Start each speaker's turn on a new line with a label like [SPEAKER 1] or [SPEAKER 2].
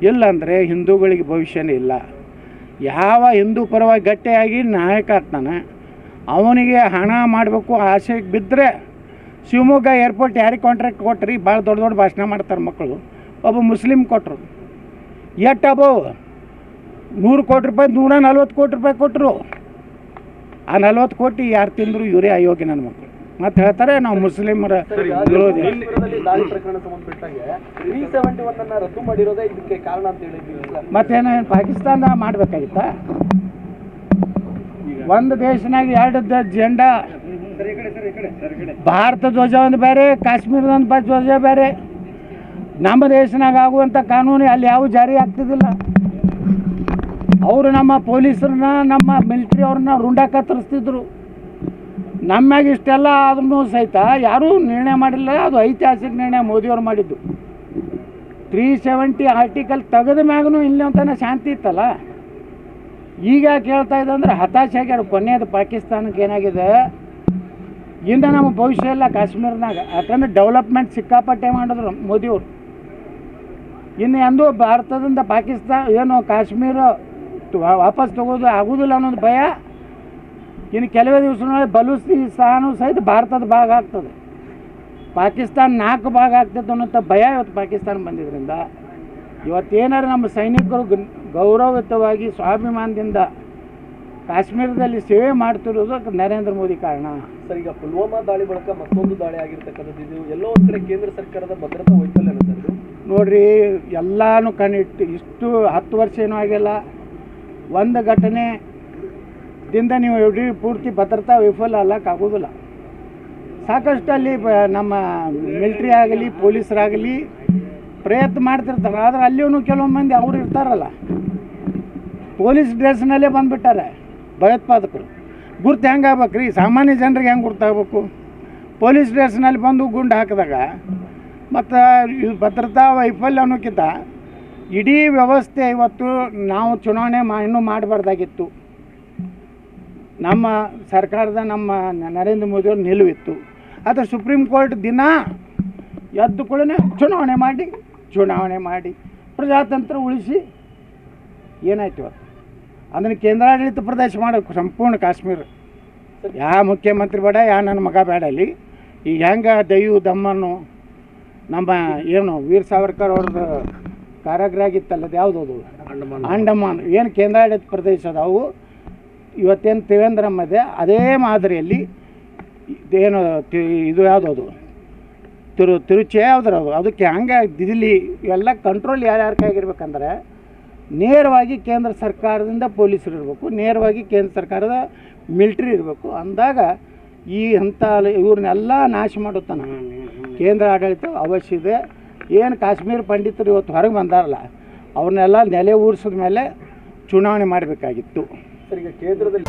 [SPEAKER 1] ಇಲ್ಲಾಂದರೆ ಹಿಂದೂಗಳಿಗೆ ಭವಿಷ್ಯನೇ ಇಲ್ಲ. ಯಾವ ಹಿಂದೂ ಪರವಾಗಿ ಗಟ್ಟಿಯಾಗಿ ನಾಯಕ ಆಗ್ತಾನೆ ಅವನಿಗೆ ಹಣ ಮಾಡಬೇಕು ಆಸೆಗೆ ಬಿದ್ದರೆ, ಶಿವಮೊಗ್ಗ ಏರ್ಪೋರ್ಟ್ ಯಾರಿಗೆ ಕಾಂಟ್ರಾಕ್ಟ್ ಕೊಟ್ರಿ? ಭಾಳ ದೊಡ್ಡ ದೊಡ್ಡ ಭಾಷಣ ಮಾಡ್ತಾರೆ ಮಕ್ಕಳು. ಒಬ್ಬ ಮುಸ್ಲಿಮ್ ಕೊಟ್ಟರು, ಎಷ್ಟು ಅಬೋ 100 ಕೋಟಿ ರೂಪಾಯಿ, 140 ಕೋಟಿ ರೂಪಾಯಿ ಕೊಟ್ಟರು. ಆ 40 ಕೋಟಿ ಯಾರು ತಿಂದರು? ಇವರೇ ಅಯೋಗ್ಯ ನನ್ನ ಮಕ್ಕಳು. ಮತ್ತು ಹೇಳ್ತಾರೆ ನಾವು ಮುಸ್ಲಿಮರ ವಿರೋಧಿ. ಮತ್ತೇನು ಪಾಕಿಸ್ತಾನ ಮಾಡಬೇಕಾಗಿತ್ತಾ? ಒಂದು ದೇಶನಾಗ 2 ಜೆಂಡಾ, ಭಾರತ ಧ್ವಜ ಒಂದು ಬೇರೆ, ಕಾಶ್ಮೀರದ ಒಂದು ಧ್ವಜ ಬೇರೆ. ನಮ್ಮ ದೇಶನಾಗ ಆಗುವಂಥ ಕಾನೂನು ಅಲ್ಲಿ ಯಾವ ಜಾರಿ ಆಗ್ತಿದ್ದಿಲ್ಲ. ಅವರು ನಮ್ಮ ಪೊಲೀಸರನ್ನ, ನಮ್ಮ ಮಿಲಿಟ್ರಿ ಅವ್ರನ್ನ ರುಂಡ ಕತ್ತರಿಸ್ತಿದ್ರು. ನಮ್ಮಾಗ ಇಷ್ಟೆಲ್ಲ ಆದ್ರೂ ಸಹಿತ ಯಾರೂ ನಿರ್ಣಯ ಮಾಡಿಲ್ಲ. ಅದು ಐತಿಹಾಸಿಕ ನಿರ್ಣಯ ಮೋದಿಯವ್ರು ಮಾಡಿದ್ದು. 370 ಆರ್ಟಿಕಲ್ ತೆಗೆದ ಮ್ಯಾಗೂ ಇಲ್ಲಿ ಅಂತಾನೆ ಶಾಂತಿ ಇತ್ತಲ್ಲ. ಈಗ ಕೇಳ್ತಾ ಇದೆ ಅಂದರೆ ಹತಾಶೆ ಆಗ್ಯಾರ. ಕೊನೆಯದು ಪಾಕಿಸ್ತಾನಕ್ಕೆ ಏನಾಗಿದೆ, ಇನ್ನು ನಮ್ಮ ಭವಿಷ್ಯ ಎಲ್ಲ ಕಾಶ್ಮೀರನಾಗ. ಯಾಕಂದ್ರೆ ಡೆವಲಪ್ಮೆಂಟ್ ಸಿಕ್ಕಾಪಟ್ಟೆ ಮಾಡಿದ್ರು ಮೋದಿಯವರು. ಇನ್ನು ಎಂದೂ ಭಾರತದಿಂದ ಪಾಕಿಸ್ತಾನ ಏನು ಕಾಶ್ಮೀರ ವಾಪಸ್ ತಗೋದು ಆಗೋದಿಲ್ಲ ಅನ್ನೋದು ಭಯ. ಇನ್ನು ಕೆಲವೇ ದಿವಸಗಳಲ್ಲಿ ಬಲೂಚಿಸ್ತಾನ ಸಹಿತ ಭಾರತದ ಭಾಗ ಆಗ್ತದೆ. ಪಾಕಿಸ್ತಾನ 4 ಭಾಗ ಆಗ್ತದೆ ಅನ್ನೋಂಥ ಭಯ ಇವತ್ತು ಪಾಕಿಸ್ತಾನ ಬಂದಿದ್ದರಿಂದ ಇವತ್ತೇನಾರು ನಮ್ಮ ಸೈನಿಕರು ಗೌರವಯುತವಾಗಿ ಸ್ವಾಭಿಮಾನದಿಂದ ಕಾಶ್ಮೀರದಲ್ಲಿ ಸೇವೆ ಮಾಡ್ತಿರೋದು ನರೇಂದ್ರ ಮೋದಿ ಕಾರಣ.
[SPEAKER 2] ಸರ್, ಈಗ ಪುಲ್ವಾಮಾ ದಾಳಿ ಬಳಿಕ ಮತ್ತೊಂದು ದಾಳಿ ಆಗಿರ್ತಕ್ಕಂಥದ್ದು ಇದು ಎಲ್ಲೋ ಒಂದು ಕಡೆ ಕೇಂದ್ರ ಸರ್ಕಾರದ ಭದ್ರತಾ ವೈಫಲ್ಯ ಸರ್ ಇದು?
[SPEAKER 1] ನೋಡಿರಿ, ಎಲ್ಲನೂ ಕಣ್ಣಿಟ್ಟು ಇಷ್ಟು 10 ವರ್ಷ ಏನೂ ಆಗಿಲ್ಲ. ಒಂದು ಘಟನೆದಿಂದ ನೀವು ಇಡೀ ಪೂರ್ತಿ ಭದ್ರತಾ ವೈಫಲ್ಯ ಅಲ್ಲಕ್ಕಾಗೋದಿಲ್ಲ. ಸಾಕಷ್ಟು ಅಲ್ಲಿ ನಮ್ಮ ಮಿಲಿಟ್ರಿ ಆಗಲಿ ಪೊಲೀಸರಾಗಲಿ ಪ್ರಯತ್ನ ಮಾಡ್ತಿರ್ತಾರೆ. ಆದರೆ ಅಲ್ಲಿಯೂ ಕೆಲವೊಂದು ಮಂದಿ ಅವರು ಇರ್ತಾರಲ್ಲ, ಪೊಲೀಸ್ ಡ್ರೆಸ್ನಲ್ಲೇ ಬಂದುಬಿಟ್ಟಾರೆ ಭಯೋತ್ಪಾದಕರು. ಗುರ್ತು ಹೆಂಗೆ ಆಗ್ಬೇಕು ರೀ? ಸಾಮಾನ್ಯ ಜನರಿಗೆ ಹೆಂಗೆ ಗುರ್ತಾಗಬೇಕು? ಪೊಲೀಸ್ ಡ್ರೆಸ್ನಲ್ಲಿ ಬಂದು ಗುಂಡು ಹಾಕಿದಾಗ ಮತ್ತು ಇದು ಭದ್ರತಾ ವೈಫಲ್ಯ ಅನ್ನೋಕ್ಕಿಂತ ಇಡೀ ವ್ಯವಸ್ಥೆ ಇವತ್ತು ನಾವು ಚುನಾವಣೆ ಇನ್ನೂ ಮಾಡಬಾರ್ದಾಗಿತ್ತು. ನಮ್ಮ ಸರ್ಕಾರದ ನಮ್ಮ ನರೇಂದ್ರ ಮೋದಿಯವ್ರ ನಿಲುವಿತ್ತು. ಆದರೆ ಸುಪ್ರೀಂ ಕೋರ್ಟ್ ದಿನ ಎದ್ದು ಕೂಡ ಚುನಾವಣೆ ಮಾಡಿ ಪ್ರಜಾತಂತ್ರ ಉಳಿಸಿ ಏನಾಯ್ತು ಇವತ್ತು? ಅದನ್ನು ಕೇಂದ್ರಾಡಳಿತ ಪ್ರದೇಶ ಮಾಡೋದು ಸಂಪೂರ್ಣ ಕಾಶ್ಮೀರ. ಯಾವ ಮುಖ್ಯಮಂತ್ರಿ ಬೇಡ, ಯಾವ ನನ್ನ ಮಗ ಬೇಡ. ಅಲ್ಲಿ ಈಗ ಹೆಂಗೆ ದಯು ದಮ್ಮನ್ನು ನಮ್ಮ ಏನು ವೀರ್ ಸಾವರ್ಕರ್ ಅವ್ರದ್ದು ಕಾರಾಗೃಹ ಆಗಿತ್ತಲ್ಲ, ಅದು ಯಾವುದದು ಅಂಡಮಾನ್ ಏನು ಕೇಂದ್ರಾಡಳಿತ ಪ್ರದೇಶ ಅದಾವು. ಇವತ್ತೇನು ತ್ರಿವೇಂದ್ರಂ ಇದೆ, ಅದೇ ಮಾದರಿಯಲ್ಲಿ ಏನು ಇದು ಯಾವುದದು ತಿರುಚಿ ಯಾವುದ್ರದು, ಅದಕ್ಕೆ ಹಂಗೆ ದಿಲ್ಲಿ ಇವೆಲ್ಲ ಕಂಟ್ರೋಲ್ ಯಾರ್ಯಾರ ಕೈಗಿರ್ಬೇಕಂದ್ರೆ ನೇರವಾಗಿ ಕೇಂದ್ರ ಸರ್ಕಾರದಿಂದ ಪೊಲೀಸರು ಇರಬೇಕು, ನೇರವಾಗಿ ಕೇಂದ್ರ ಸರ್ಕಾರದ ಮಿಲಿಟ್ರಿ ಇರಬೇಕು. ಅಂದಾಗ ಈ ಅಂಥ ಇವ್ರನ್ನೆಲ್ಲ ನಾಶ ಮಾಡುತ್ತಾನೆ ಕೇಂದ್ರ ಆಡಳಿತ ಅವಶ್ಯ ಇದೆ. ಏನು ಕಾಶ್ಮೀರ ಪಂಡಿತರು ಇವತ್ತು ಹೊರಗೆ ಬಂದಾರಲ್ಲ, ಅವ್ರನ್ನೆಲ್ಲ ನೆಲೆ ಊರಿಸಿದ ಮೇಲೆ ಚುನಾವಣೆ ಮಾಡಬೇಕಾಗಿತ್ತು.
[SPEAKER 2] ಸರ್, ಈಗ ಕೇಂದ್ರದಲ್ಲಿ